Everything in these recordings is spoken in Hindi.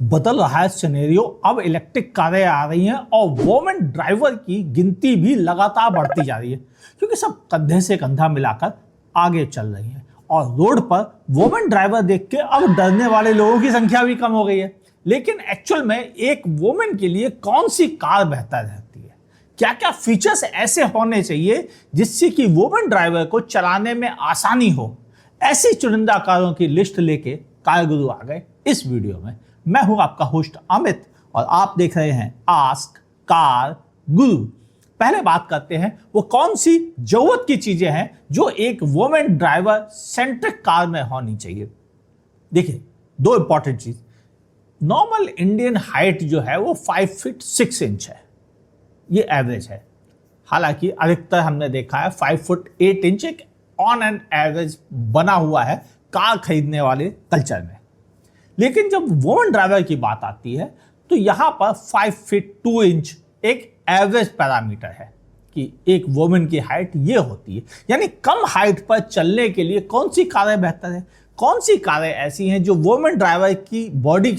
बदल रहा है सिनेरियो। अब इलेक्ट्रिक कारें आ रही हैं और वोमेन ड्राइवर की गिनती भी लगातार बढ़ती जा रही है, क्योंकि सब कंधे से कंधा मिलाकर आगे चल रही हैं और रोड पर वोमेन ड्राइवर देख के अब डरने वाले लोगों की संख्या भी कम हो गई है। लेकिन एक्चुअल में एक वोमेन के लिए कौन सी कार बेहतर रहती है, क्या क्या फीचर्स ऐसे होने चाहिए जिससे कि वोमेन ड्राइवर को चलाने में आसानी हो, ऐसी चुनिंदा कारों की लिस्ट लेके कार गुरु आ गए इस वीडियो में। मैं हूं आपका होस्ट अमित और आप देख रहे हैं आस्क कार गुरु। पहले बात करते हैं वो कौन सी जरूरत की चीजें हैं जो एक वुमेन ड्राइवर सेंट्रिक कार में होनी चाहिए। देखिए, दो इंपॉर्टेंट चीज। नॉर्मल इंडियन हाइट जो है वो 5 फीट 6 इंच है, ये एवरेज है। हालांकि अधिकतर हमने देखा है 5 फुट 8 इंच एक ऑन एंड एवरेज बना हुआ है कार खरीदने वाले कल्चर में। लेकिन जब वुमेन ड्राइवर की बात आती है तो यहां पर 5 फीट 2 इंच एक एवरेज पैरामीटर है कि एक वुमेन की हाइट ये होती है। यानी कम हाइट पर चलने के लिए कौन सी कारें बेहतर है, कौन सी कारें ऐसी हैं जो वुमेन ड्राइवर की बॉडी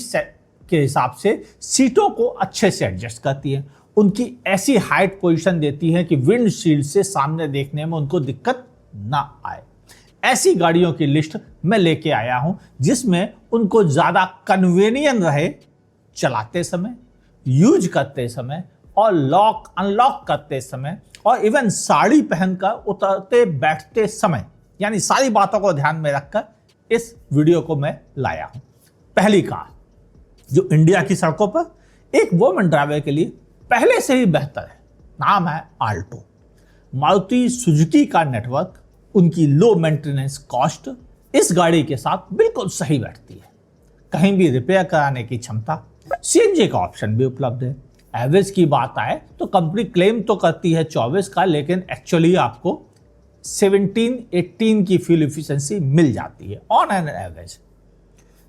के हिसाब से सीटों को अच्छे से एडजस्ट करती हैं, उनकी ऐसी हाइट पोजीशन देती है कि विंडशील्ड से सामने देखने में उनको दिक्कत ना आए। ऐसी गाड़ियों की लिस्ट मैं लेके आया हूं जिसमें उनको ज्यादा कन्वीनियंट रहे चलाते समय, यूज करते समय और लॉक अनलॉक करते समय और इवन साड़ी पहनकर उतरते बैठते समय। यानी सारी बातों को ध्यान में रखकर इस वीडियो को मैं लाया हूं। पहली कार जो इंडिया की सड़कों पर एक वुमेन ड्राइवर के लिए पहले से ही बेहतर है, नाम है आल्टो। मारुति सुजुकी का नेटवर्क, उनकी लो मेंटेनेंस कॉस्ट इस गाड़ी के साथ बिल्कुल सही बैठती है। कहीं भी रिपेयर कराने की क्षमता, सीएनजी का ऑप्शन भी उपलब्ध है। एवरेज की बात आए तो कंपनी क्लेम तो करती है 24 का, लेकिन एक्चुअली आपको 17-18 की फ्यूल एफिशिएंसी मिल जाती है ऑन एन एवरेज।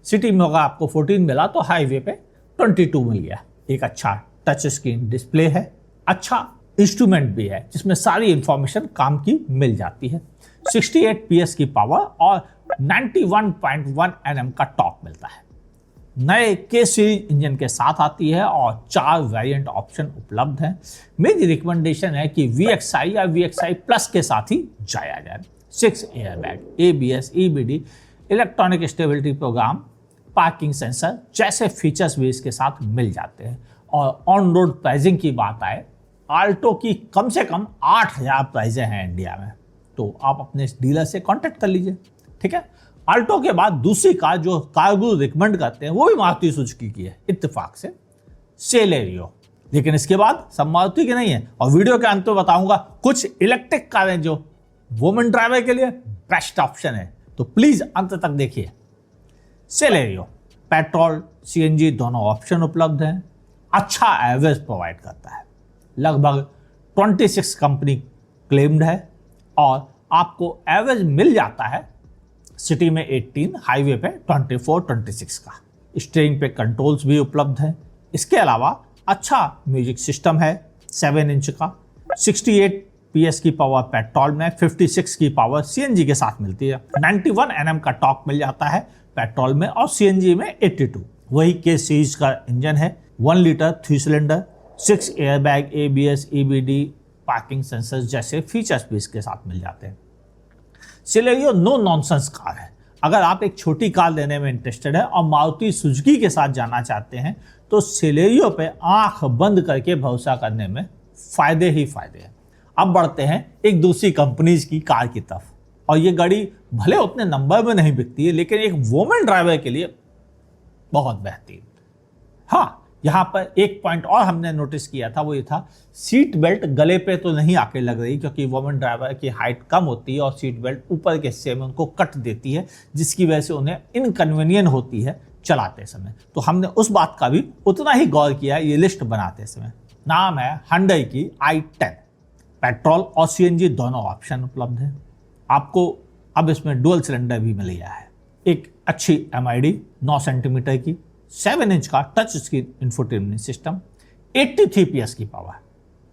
सिटी में अगर आपको 14 मिला तो हाईवे पे 22 मिल गया। एक अच्छा टच स्क्रीन डिस्प्ले है, अच्छा इंस्ट्रूमेंट भी है जिसमें सारी इंफॉर्मेशन काम की मिल जाती है। 68 PS की पावर और 91.1 Nm का टॉर्क मिलता है। नए के सीरीज इंजन के साथ आती है और 4 वेरिएंट ऑप्शन उपलब्ध हैं। मेरी रिकमेंडेशन है कि VXI या VXI प्लस के साथ ही जाया जाए। 6 airbag, ABS, EBD, electronic stability program, parking sensor जैसे फीचर्स भी इसके साथ मिल जाते हैं। और ऑन रोड प्राइसिंग की बात आए, आल्टो की कम से कम 8000 प्राइजें हैं इंडिया में, तो आप अपने डीलर से कांटेक्ट कर लीजिए। ठीक है। आल्टो के बाद दूसरी कार जो कार गुरु रिकमेंड करते हैं वो भी मारुति सुजुकी की है इत्तेफाक से, सेलेरियो। लेकिन इसके बाद सब मारुति की नहीं है और वीडियो के अंत में बताऊंगा कुछ इलेक्ट्रिक कारें जो वुमेन ड्राइवर के लिए बेस्ट ऑप्शन है, तो प्लीज अंत तक देखिए। सेलेरियो पेट्रोल सीएनजी दोनों ऑप्शन उपलब्ध हैं, अच्छा एवरेज प्रोवाइड करता है, लगभग 26 कंपनी क्लेम्ड है और आपको एवरेज मिल जाता है सिटी में 18, हाईवे पे 24-26 का। स्टीयरिंग पे कंट्रोल्स भी उपलब्ध है। इसके अलावा अच्छा म्यूजिक सिस्टम है 7 इंच का। 68 PS की पावर पेट्रोल में, 56 की पावर सीएनजी के साथ मिलती है। 91 Nm का टॉर्क मिल जाता है पेट्रोल में और सीएनजी में 82। वही के सीरीज का इंजन है, 1 litre 3 cylinder, 6 airbag, ABS, EBD, parking sensors जैसे फीचर्स भी इसके साथ मिल जाते हैं। सेलेरियो नो नॉनसेंस कार है। अगर आप एक छोटी कार लेने में इंटरेस्टेड है और मारुति सुजुकी के साथ जाना चाहते हैं तो सेलेरियो पे आंख बंद करके भरोसा करने में फायदे ही फायदे हैं। अब बढ़ते हैं एक दूसरी कंपनीज की कार की तरफ, और ये गाड़ी भले उतने नंबर में नहीं बिकती है लेकिन एक वुमेन ड्राइवर के लिए बहुत बेहतरीन। हाँ, यहाँ पर एक पॉइंट और हमने नोटिस किया था, वो ये था सीट बेल्ट गले पे तो नहीं आके लग रही, क्योंकि वुमेन ड्राइवर की हाइट कम होती है और सीट बेल्ट ऊपर के हिस्से में उनको कट देती है, जिसकी वजह से उन्हें इनकन्वीनियंट होती है चलाते समय। तो हमने उस बात का भी उतना ही गौर किया ये लिस्ट बनाते समय। नाम है Hyundai की i10। पेट्रोल और सीएनजी दोनों ऑप्शन उपलब्ध है। आपको अब इसमें डुअल सिलेंडर भी मिल गया है। एक अच्छी MID 9 सेंटीमीटर की, 7 इंच का touch screen infotainment system, 83 PS की पावर।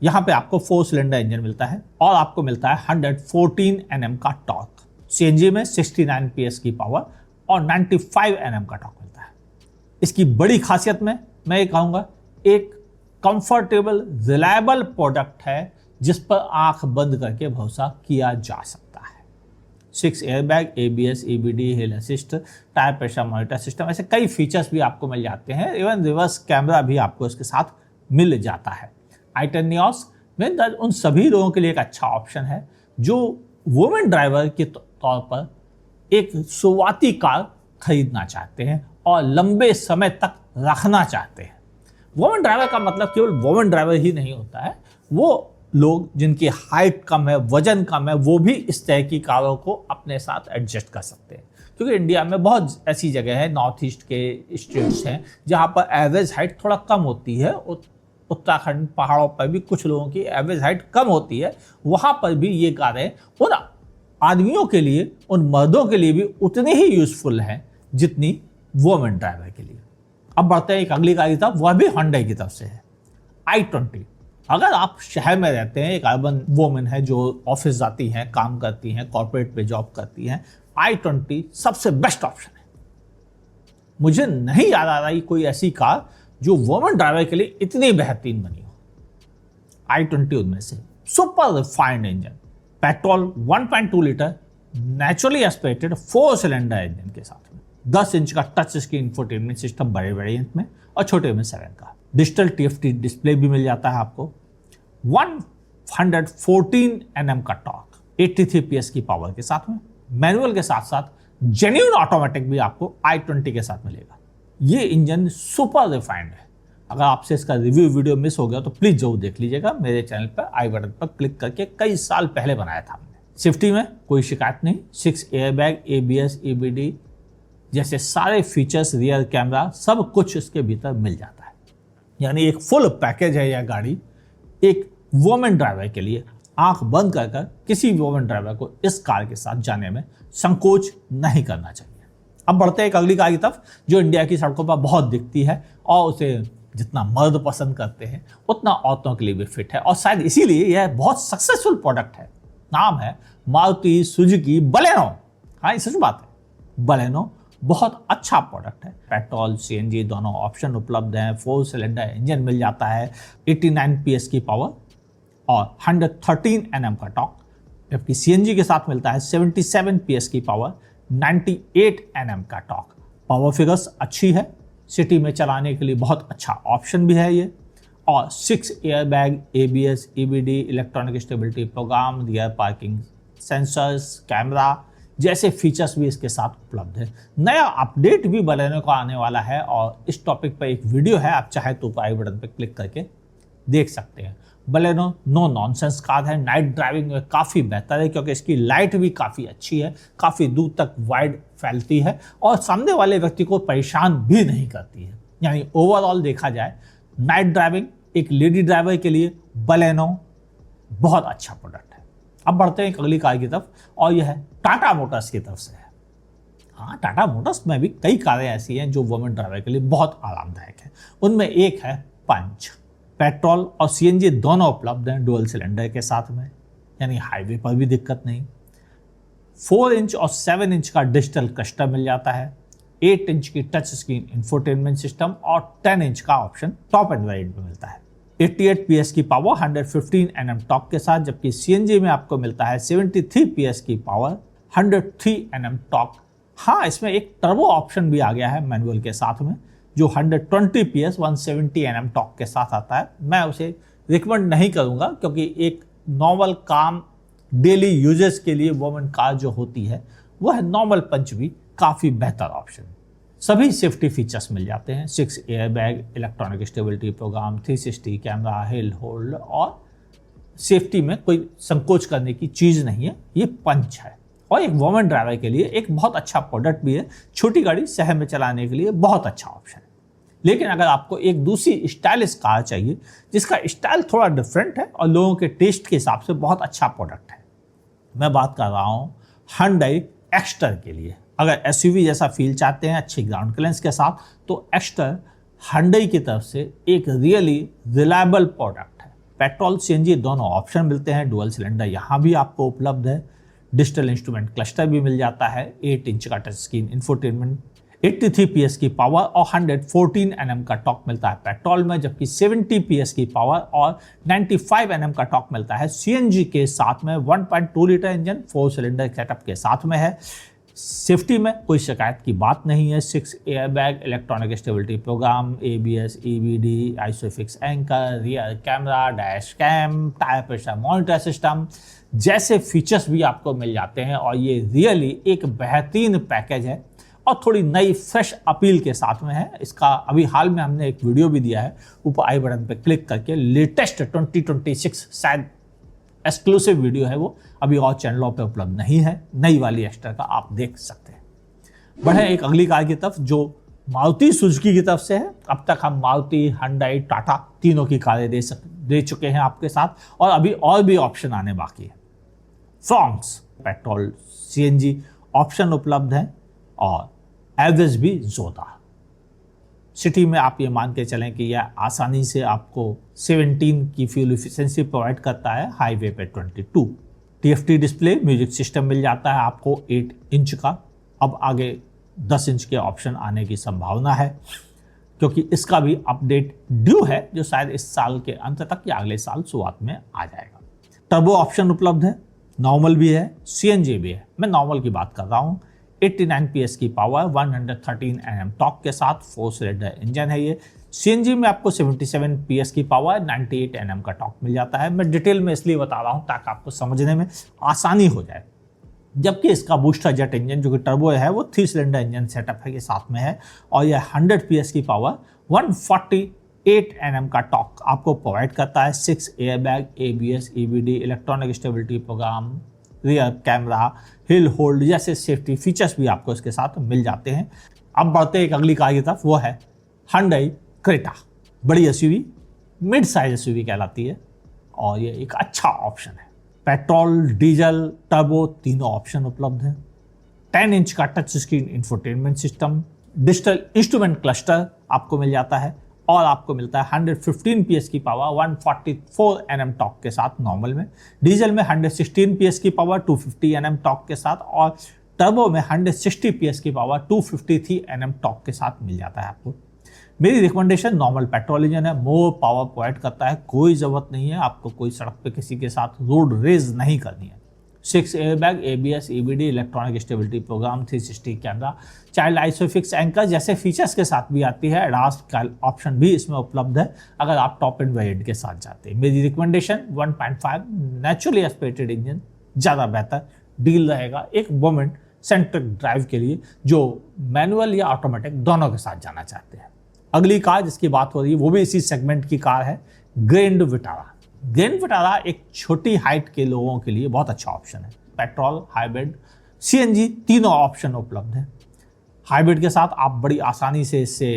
यहाँ पे आपको 4 सिलेंडर इंजन मिलता है और आपको मिलता है 114 Nm का टॉर्क। सीएनजी में 69 PS की पावर और 95 Nm का टॉर्क मिलता है। इसकी बड़ी खासियत में मैं ये कहूँगा, एक कंफर्टेबल रिलायबल प्रोडक्ट है जिस पर आंख बंद करके भरोसा किया जा सकता है। 6 एयरबैग, ABS, EBD, हिल assist, tyre pressure monitor system, ऐसे कई फीचर्स भी आपको मिल जाते हैं। इवन रिवर्स कैमरा भी आपको इसके साथ मिल जाता है। i10 Nios में उन सभी लोगों के लिए एक अच्छा ऑप्शन है जो वुमेन ड्राइवर के तौर पर एक शुरुआती कार खरीदना चाहते हैं और लंबे समय तक रखना चाहते हैं। वुमेन ड्राइवर का मतलब केवल वुमेन ड्राइवर ही नहीं होता है, वो लोग जिनकी हाइट कम है, वजन कम है, वो भी इस तरह की कारों को अपने साथ एडजस्ट कर सकते हैं। क्योंकि इंडिया में बहुत ऐसी जगह है, नॉर्थ ईस्ट के स्टेट्स हैं जहाँ पर एवरेज हाइट थोड़ा कम होती है। उत्तराखंड पहाड़ों पर भी कुछ लोगों की एवरेज हाइट कम होती है, वहाँ पर भी ये कारें उन आदमियों के लिए, उन मर्दों के लिए भी उतनी ही यूजफुल हैं जितनी वुमेन ड्राइवर के लिए। अब बढ़ते हैं एक अगली कार की तरफ, वह भी Hyundai की तरफ से है, i20। अगर आप शहर में रहते हैं, एक अर्बन वुमेन है जो ऑफिस जाती हैं, काम करती हैं, कॉर्पोरेट पे जॉब करती हैं, i20 सबसे बेस्ट ऑप्शन है। मुझे नहीं याद आ रही कोई ऐसी कार जो वुमेन ड्राइवर के लिए इतनी बेहतरीन बनी हो। i20 उनमें से। Super refined engine, petrol 1.2 litre naturally aspirated 4 cylinder engine के साथ में 10 इंच का टच स्क्रीन इंफोटेनमेंट सिस्टम बड़े वेरिएंट में और छोटे में 7 का। डिजिटल TFT डिस्प्ले भी मिल जाता है आपको। 114 Nm का टॉर्क, 83 PS की पावर के साथ में। मैनुअल के साथ साथ जेन्युइन ऑटोमेटिक भी आपको i20 के साथ मिलेगा। ये इंजन सुपर रिफाइंड है। अगर आपसे इसका रिव्यू वीडियो मिस हो गया तो प्लीज जरूर देख लीजिएगा। मेरे चैनल पर आई बटन पर क्लिक करके कई साल पहले बनाया था हमने। सेफ्टी में कोई शिकायत नहीं। 6 एयरबैग, ABS, EBD जैसे सारे फीचर्स, रियर कैमरा, सब कुछ इसके भीतर मिल जाता है। यानी एक फुल पैकेज है यह गाड़ी एक वुमेन ड्राइवर के लिए। आंख बंद कर किसी वुमेन ड्राइवर को इस कार के साथ जाने में संकोच नहीं करना चाहिए। अब बढ़ते हैं एक अगली कार की तरफ जो इंडिया की सड़कों पर बहुत दिखती है और उसे जितना मर्द पसंद करते हैं उतना औरतों के लिए भी फिट है और शायद इसीलिए यह बहुत सक्सेसफुल प्रोडक्ट है। नाम है मारुति सुजुकी बलेनो। हाँ, ये सच बात है, बलेनो बहुत अच्छा प्रोडक्ट है। पेट्रोल, CNG दोनों ऑप्शन उपलब्ध हैं। 4 सिलेंडर इंजन मिल जाता है, 89 PS की पावर और 113 Nm का टॉर्क, जबकि CNG के साथ मिलता है 77 PS की पावर, 98 Nm का टॉर्क। पावर फिगर्स अच्छी है, सिटी में चलाने के लिए बहुत अच्छा ऑप्शन भी है ये। और 6 airbag, ABS, EBD, electronic stability program, rear parking sensors, camera जैसे फीचर्स भी इसके साथ उपलब्ध है। नया अपडेट भी बलेनो का आने वाला है और इस टॉपिक पर एक वीडियो है, आप चाहे तो आई बटन पर क्लिक करके देख सकते हैं। बलेनो नो नॉनसेंस कार है, नाइट ड्राइविंग में काफ़ी बेहतर है क्योंकि इसकी लाइट भी काफ़ी अच्छी है, काफ़ी दूर तक वाइड फैलती है और सामने वाले व्यक्ति को परेशान भी नहीं करती है। यानी ओवरऑल देखा जाए नाइट ड्राइविंग एक लेडी ड्राइवर के लिए बलेनो बहुत अच्छा प्रोडक्ट है। अब बढ़ते हैं एक अगली कार की तरफ और यह है टाटा मोटर्स की तरफ से है। हाँ, टाटा मोटर्स में भी कई कारें ऐसी हैं जो वुमेन ड्राइवर के लिए बहुत आरामदायक है। उनमें एक है पंच। पेट्रोल और CNG दोनों उपलब्ध हैं डुअल सिलेंडर के साथ में, यानी हाईवे पर भी दिक्कत नहीं। 4 इंच और 7 इंच का डिजिटल क्लस्टर मिल जाता है, 8 इंच की टच स्क्रीन इंफोटेनमेंट सिस्टम और 10 इंच का ऑप्शन टॉप एंड वेरिएंट में मिलता है। 88 PS की पावर, 115 Nm टॉर्क के साथ, जबकि CNG में आपको मिलता है 73 PS की पावर, 103 Nm टॉर्क। हाँ, इसमें एक टर्बो ऑप्शन भी आ गया है मैनुअल के साथ में जो 120 PS 170 Nm टॉर्क के साथ आता है। मैं उसे रिकमेंड नहीं करूँगा क्योंकि एक नॉर्मल काम डेली यूजेस के लिए वुमेन कार जो होती है वह नॉर्मल पंच भी काफ़ी बेहतर ऑप्शन है। सभी सेफ्टी फीचर्स मिल जाते हैं, 6 airbag, electronic stability program, 360 camera, hill hold और सेफ्टी में कोई संकोच करने की चीज़ नहीं है। ये पंच है और एक वुमेन ड्राइवर के लिए एक बहुत अच्छा प्रोडक्ट भी है। छोटी गाड़ी शहर में चलाने के लिए बहुत अच्छा ऑप्शन है। लेकिन अगर आपको एक दूसरी स्टाइलिश कार चाहिए जिसका स्टाइल थोड़ा डिफरेंट है और लोगों के टेस्ट के हिसाब से बहुत अच्छा प्रोडक्ट है, मैं बात कर रहा हूँ Hyundai एक्स्टर के लिए। अगर SUV जैसा फील चाहते हैं अच्छी ग्राउंड क्लियरेंस के साथ तो एक्स्टर Hyundai की तरफ से एक रियली रिलायबल प्रोडक्ट है। पेट्रोल CNG दोनों ऑप्शन मिलते हैं, डुअल सिलेंडर यहाँ भी आपको उपलब्ध है, डिजिटल इंस्ट्रूमेंट क्लस्टर भी मिल जाता है, 8 इंच का टच स्क्रीन इंफोटेनमेंट, 83 PS की पावर और 114 Nm का टॉर्क मिलता है पेट्रोल में, जबकि 70 PS की पावर और 95 Nm का टॉर्क मिलता है CNG के साथ में। 1.2 लीटर इंजन 4 सिलेंडर सेटअप के साथ में है। सेफ्टी में कोई शिकायत की बात नहीं है। 6 airbag, electronic stability program, ABS, EBD, isofix anchor, rear camera, dash cam, tyre pressure monitor system जैसे फीचर्स भी आपको मिल जाते हैं। और ये रियली एक बेहतरीन पैकेज है और थोड़ी नई फ्रेश अपील के साथ में है। इसका अभी हाल में हमने एक वीडियो भी दिया है, ऊपर आई बटन पे क्लिक करके। लेटेस्ट 2026 शायद एक्सक्लूसिव वीडियो है, वो अभी और चैनलों पे उपलब्ध नहीं है। नई वाली एक्स्ट्रा का आप देख सकते हैं। बढ़े एक अगली कार की तरफ जो मारुति सुजुकी की तरफ से है। अब तक हम मारुति, हुंडई, टाटा तीनों की कारें दे चुके हैं आपके साथ, और अभी और भी ऑप्शन आने बाकी है। फ्रॉन्क्स पेट्रोल CNG ऑप्शन उपलब्ध है और एवरेज भी जोरदार। सिटी में आप ये मान के चलें कि यह आसानी से आपको 17 की फ्यूल एफिशिएंसी प्रोवाइड करता है, हाईवे पे 22। TFT डिस्प्ले, म्यूजिक सिस्टम मिल जाता है आपको 8 इंच का। अब आगे 10 इंच के ऑप्शन आने की संभावना है, क्योंकि इसका भी अपडेट ड्यू है, जो शायद इस साल के अंत तक या अगले साल शुरुआत में आ जाएगा। टर्बो ऑप्शन उपलब्ध है, नॉर्मल भी है, CNG भी है। मैं नॉर्मल की बात कर रहा हूँ। 89 PS की पावर, 113 Nm टॉर्क के साथ 4 सिलेंडर इंजन है ये। CNG में आपको 77 PS की पावर, 98 Nm का टॉर्क मिल जाता है। मैं डिटेल में इसलिए बता रहा हूँ ताकि आपको समझने में आसानी हो जाए। जबकि इसका बूस्टर जेट इंजन जो कि टर्बो है, वो 3 सिलेंडर इंजन सेटअप है, ये साथ में है। और यह 100 PS की पावर, 148 Nm का टॉर्क आपको प्रोवाइड करता है। 6 airbag, ABS, EBD, electronic stability program, rear camera, hill hold जैसे सेफ्टी फीचर्स भी आपको इसके साथ मिल जाते हैं। अब बढ़ते एक अगली कार की तरफ, वो है हुंडई क्रेटा। बड़ी SUV, मिड साइज SUV कहलाती है और ये एक अच्छा ऑप्शन है। पेट्रोल, डीजल, टर्बो तीनों ऑप्शन उपलब्ध हैं। 10 इंच का touch screen infotainment system, digital instrument cluster आपको मिल जाता है और आपको मिलता है 115 PS की पावर, 144 Nm टॉर्क के साथ नॉर्मल में। डीजल में 116 PS की पावर, 250 Nm टॉर्क के साथ, और टर्बो में 160 PS की पावर, 253 Nm टॉर्क के साथ मिल जाता है आपको। मेरी रिकमेंडेशन नॉर्मल पेट्रोल इंजन है, मोर पावर प्रोवाइड करता है। कोई ज़रूरत नहीं है आपको कोई सड़क पे किसी के साथ रोड रेज नहीं करनी है। 6 airbag, ABS, EBD, electronic stability program, 360 camera, child isofix anchor जैसे फीचर्स के साथ भी आती है। एडास का ऑप्शन भी इसमें उपलब्ध है अगर आप टॉप एंड वेरिएंट के साथ जाते हैं। मेरी रिकमेंडेशन 1.5 नेचुरली एस्पिरेटेड इंजन ज़्यादा बेहतर डील रहेगा एक वुमेन सेंट्रिक ड्राइव के लिए जो मैनुअल या ऑटोमेटिक दोनों के साथ जाना चाहते हैं। अगली कार जिसकी बात हो रही है वो भी इसी सेगमेंट की कार है, ग्रैंड विटारा। ग्रैंड विटारा एक छोटी हाइट के लोगों के लिए बहुत अच्छा ऑप्शन है। पेट्रोल, हाइब्रिड, CNG तीनों ऑप्शन उपलब्ध हैं। हाइब्रिड के साथ आप बड़ी आसानी से इससे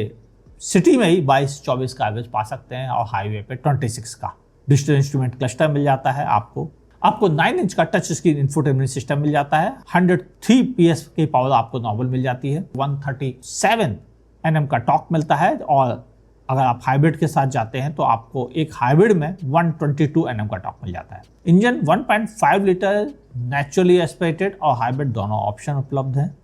सिटी में ही 22-24 का एवरेज पा सकते हैं और हाईवे पे 26 का। डिजिटल इंस्ट्रूमेंट क्लस्टर मिल जाता है आपको 9 इंच का टच स्क्रीन इंफोटेनमेंट सिस्टम मिल जाता है। 103 PS की पावर आपको नॉर्मल मिल जाती है। 137 Nm का टॉर्क मिलता है और अगर आप हाइब्रिड के साथ जाते हैं तो आपको एक हाइब्रिड में 122 Nm का टॉर्क मिल जाता है। इंजन 1.5 लीटर नेचुरली एस्पिरेटेड और हाइब्रिड दोनों ऑप्शन उपलब्ध हैं।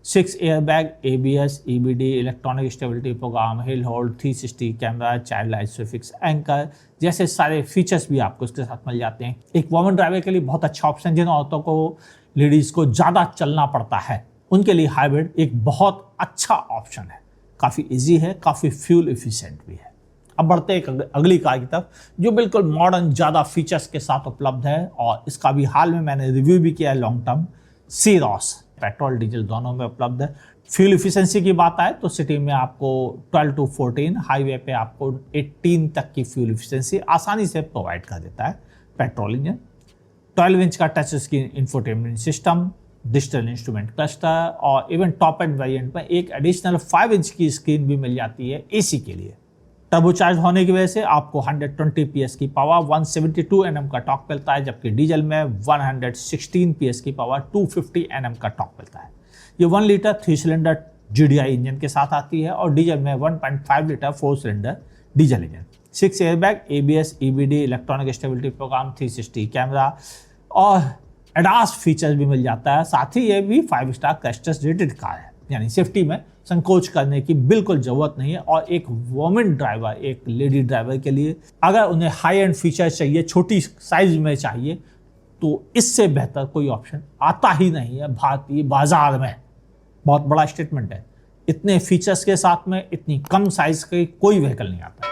6 airbag, ABS, EBD, electronic stability program, hill hold, 360 camera, child isofix anchor जैसे सारे फीचर्स भी आपको इसके साथ मिल जाते हैं। एक वुमेन ड्राइवर के लिए बहुत अच्छा ऑप्शन, जिन औरतों को, लेडीज़ को ज़्यादा चलना पड़ता है उनके लिए हाइब्रिड एक बहुत अच्छा ऑप्शन है। काफ़ी इजी है, काफ़ी फ्यूल एफिशिएंट भी है। अब बढ़ते एक अगली कार की तरफ जो बिल्कुल मॉडर्न ज़्यादा फीचर्स के साथ उपलब्ध है और इसका भी हाल में मैंने रिव्यू भी किया है लॉन्ग टर्म। सीरोस पेट्रोल डीजल दोनों में उपलब्ध है। फ्यूल एफिशिएंसी की बात आए तो सिटी में आपको 12 to 14, हाईवे पे आपको 18 तक की फ्यूल एफिशिएंसी आसानी से प्रोवाइड कर देता है पेट्रोल इंजन। 12 इंच का touch screen infotainment system, digital instrument cluster और इवन टॉप एंड वेरिएंट में एक एडिशनल 5 इंच की स्क्रीन भी मिल जाती है AC के लिए। टर्बोचार्ज होने की वजह से आपको 120 PS की पावर, 172 Nm का टॉर्क मिलता है, जबकि डीजल में 116 PS की पावर, 250 Nm का टॉर्क मिलता है। ये 1 लीटर 3 सिलेंडर GDI इंजन के साथ आती है और डीजल में 1.5 litre 4 cylinder diesel engine. 6 airbag, ABS, EBD, electronic stability program, 360 camera और एडास फीचर्स भी मिल जाता है। साथ ही ये भी 5 star crash test rated car है, यानी सेफ्टी में संकोच करने की बिल्कुल जरूरत नहीं है। और एक वुमेन ड्राइवर, एक लेडी ड्राइवर के लिए अगर उन्हें हाई एंड फीचर चाहिए, छोटी साइज में चाहिए, तो इससे बेहतर कोई ऑप्शन आता ही नहीं है भारतीय बाजार में। बहुत बड़ा स्टेटमेंट है। इतने फीचर्स के साथ में इतनी कम साइज के कोई व्हीकल नहीं आता।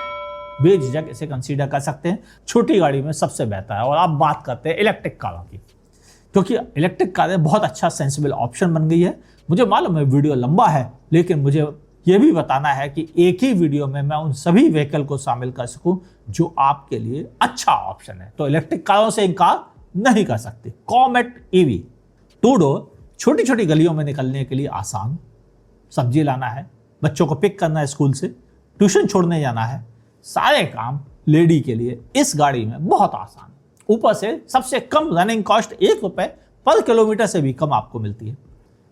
बेझिझक इसे कंसीडर कर सकते हैं, छोटी गाड़ी में सबसे बेहतर है। और अब बात करते हैं इलेक्ट्रिक कारों की, क्योंकि इलेक्ट्रिक कारें बहुत अच्छा सेंसिबल ऑप्शन बन गई है। मुझे मालूम है वीडियो लंबा है, लेकिन मुझे यह भी बताना है कि एक ही वीडियो में मैं उन सभी व्हीकल को शामिल कर सकूं जो आपके लिए अच्छा ऑप्शन है। तो इलेक्ट्रिक कारों से इनकार नहीं कर सकते। कॉमेट ईवी 2 डोर, छोटी छोटी गलियों में निकलने के लिए आसान, सब्जी लाना है, बच्चों को पिक करना है स्कूल से, ट्यूशन छोड़ने जाना है, सारे काम लेडी के लिए इस गाड़ी में बहुत आसान। ऊपर से सबसे कम रनिंग कॉस्ट ₹1 पर किलोमीटर से भी कम आपको मिलती है।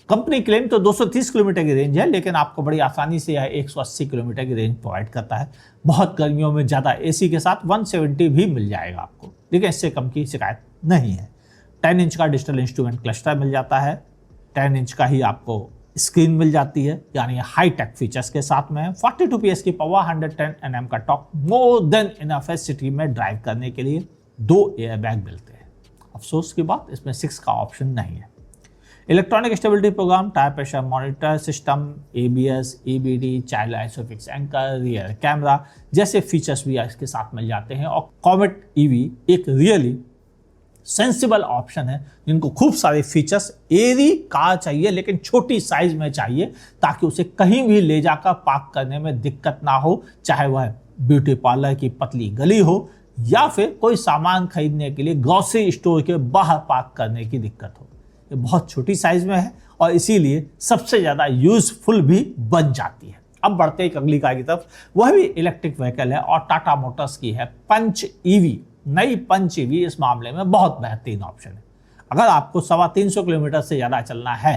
कंपनी क्लेम तो 230 किलोमीटर की रेंज है, लेकिन आपको बड़ी आसानी से यह 180 किलोमीटर की रेंज प्रोवाइड करता है। बहुत गर्मियों में ज़्यादा एसी के साथ 170 भी मिल जाएगा आपको, लेकिन इससे कम की शिकायत नहीं है। 10 इंच का डिजिटल इंस्ट्रूमेंट क्लस्टर मिल जाता है, 10 इंच का ही आपको स्क्रीन मिल जाती है, यानी हाई टेक फीचर्स के साथ में। 42 PS की पावर, 110 Nm का टॉर्क, मोर देन इनफ है सिटी में ड्राइव करने के लिए। 2 एयरबैग मिलते हैं। अफसोस की बात, इसमें 6 का ऑप्शन नहीं है। Electronic stability program, tyre pressure monitor system, ABS, EBD, child isofix anchor, rear camera जैसे फीचर्स भी इसके साथ मिल जाते हैं। और कॉमेट ईवी एक रियली सेंसिबल ऑप्शन है, जिनको खूब सारे फीचर्स। एरी कार चाहिए, लेकिन छोटी साइज में चाहिए, ताकि उसे कहीं भी ले जाकर पार्क करने में दिक्कत ना हो, चाहे वह ब्यूटी पार्लर की पतली गली हो या फिर कोई सामान खरीदने के लिए ग्रोसरी स्टोर के बाहर पार्क करने की दिक्कत हो। ये बहुत छोटी साइज में है और इसीलिए सबसे ज़्यादा यूजफुल भी बन जाती है। अब बढ़ते हैं अगली कार की तरफ। वह भी इलेक्ट्रिक व्हीकल है और टाटा मोटर्स की है पंच ईवी। नई पंच ईवी इस मामले में बहुत बेहतरीन ऑप्शन है। अगर आपको 350 किलोमीटर से ज़्यादा चलना है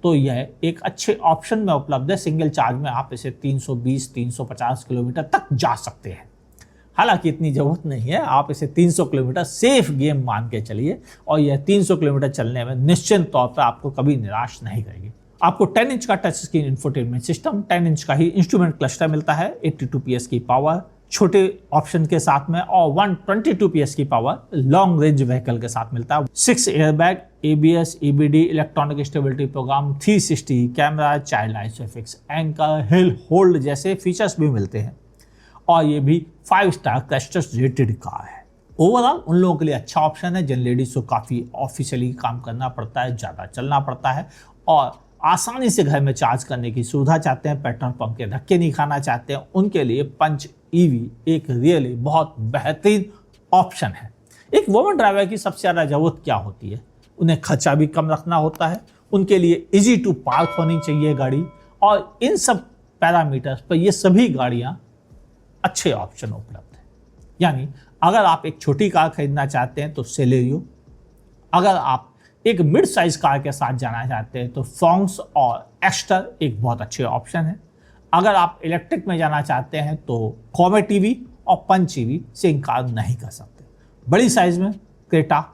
तो यह एक अच्छे ऑप्शन में उपलब्ध है। सिंगल चार्ज में आप इसे 320-350 किलोमीटर तक जा सकते हैं। हालांकि इतनी ज़रूरत नहीं है, आप इसे 300 किलोमीटर सेफ गेम मान के चलिए और यह 300 किलोमीटर चलने में निश्चित तौर पर आपको कभी निराश नहीं करेगी। आपको 10 इंच का touch screen infotainment system, 10 inch का ही इंस्ट्रूमेंट क्लस्टर मिलता है, 82 PS की पावर छोटे ऑप्शन के साथ में और 122 PS की पावर लॉन्ग रेंज व्हीकल के साथ मिलता है। 6 airbag, ABS, EBD, electronic stability program, 360 camera, child isofix anchor, hill hold जैसे फीचर्स भी मिलते हैं। और ये भी 5 स्टार क्रस्टर्स रेटेड कार है। ओवरऑल उन लोगों के लिए अच्छा ऑप्शन है जिन लेडीज को काफ़ी ऑफिशियली काम करना पड़ता है, ज़्यादा चलना पड़ता है और आसानी से घर में चार्ज करने की सुविधा चाहते हैं, पेट्रोल पंप के धक्के नहीं खाना चाहते हैं। उनके लिए पंच ईवी एक रियली बहुत बेहतरीन ऑप्शन है। एक वुमेन ड्राइवर की सबसे ज़्यादा ज़रूरत क्या होती है? उन्हें खर्चा भी कम रखना होता है, उनके लिए इजी टू पार्क होनी चाहिए गाड़ी, और इन सब पैरामीटर्स पर ये सभी गाड़ियाँ अच्छे ऑप्शन उपलब्ध है। यानी अगर आप एक छोटी कार खरीदना चाहते हैं तो सेलेरियो, अगर आप एक मिड साइज कार के साथ जाना चाहते हैं तो फ्रॉन्क्स और एक्स्टर एक बहुत अच्छे ऑप्शन है। अगर आप इलेक्ट्रिक में जाना चाहते हैं तो कॉमेट ईवी और पंच ईवी से इनकार नहीं कर सकते। बड़ी साइज में क्रेटा,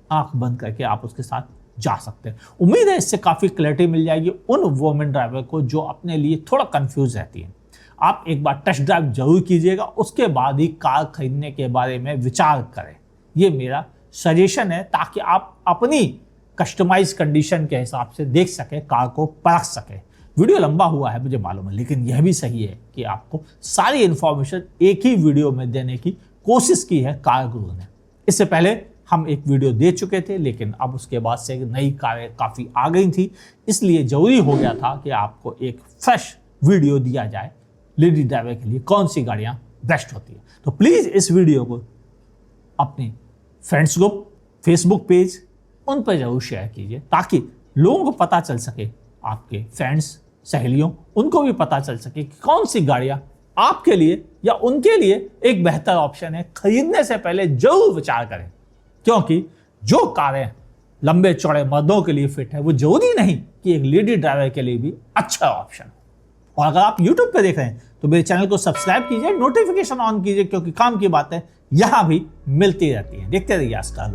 आंख बंद करके आप उसके साथ जा सकते हैं। उम्मीद है इससे काफ़ी क्लैरिटी मिल जाएगी उन वुमेन ड्राइवर को जो अपने लिए थोड़ा कंफ्यूज रहती हैं। आप एक बार टेस्ट ड्राइव जरूर कीजिएगा, उसके बाद ही कार खरीदने के बारे में विचार करें। ये मेरा सजेशन है ताकि आप अपनी कस्टमाइज कंडीशन के हिसाब से देख सकें, कार को परख सकें। वीडियो लंबा हुआ है मुझे मालूम है, लेकिन यह भी सही है कि आपको सारी इन्फॉर्मेशन एक ही वीडियो में देने की कोशिश की है कार गुरु ने। इससे पहले हम एक वीडियो दे चुके थे, लेकिन अब उसके बाद से नई कारें काफ़ी आ गई थी, इसलिए ज़रूरी हो गया था कि आपको एक फ्रेश वीडियो दिया जाए लेडी ड्राइवर के लिए कौन सी गाड़ियाँ बेस्ट होती है। तो प्लीज़ इस वीडियो को अपने फ्रेंड्स ग्रुप, फेसबुक पेज, उन पर जरूर शेयर कीजिए ताकि लोगों को पता चल सके, आपके फ्रेंड्स, सहेलियों, उनको भी पता चल सके कि कौन सी गाड़ियाँ आपके लिए या उनके लिए एक बेहतर ऑप्शन है। खरीदने से पहले जरूर विचार करें, क्योंकि जो कारें लंबे चौड़े मर्दों के लिए फिट है वो जरूरी नहीं कि एक लेडी ड्राइवर के लिए भी अच्छा ऑप्शन। और अगर आप YouTube पे देख रहे हैं तो मेरे चैनल को सब्सक्राइब कीजिए, नोटिफिकेशन ऑन कीजिए, क्योंकि काम की बातें यहाँ भी मिलती रहती हैं। देखते रहिए आस्का।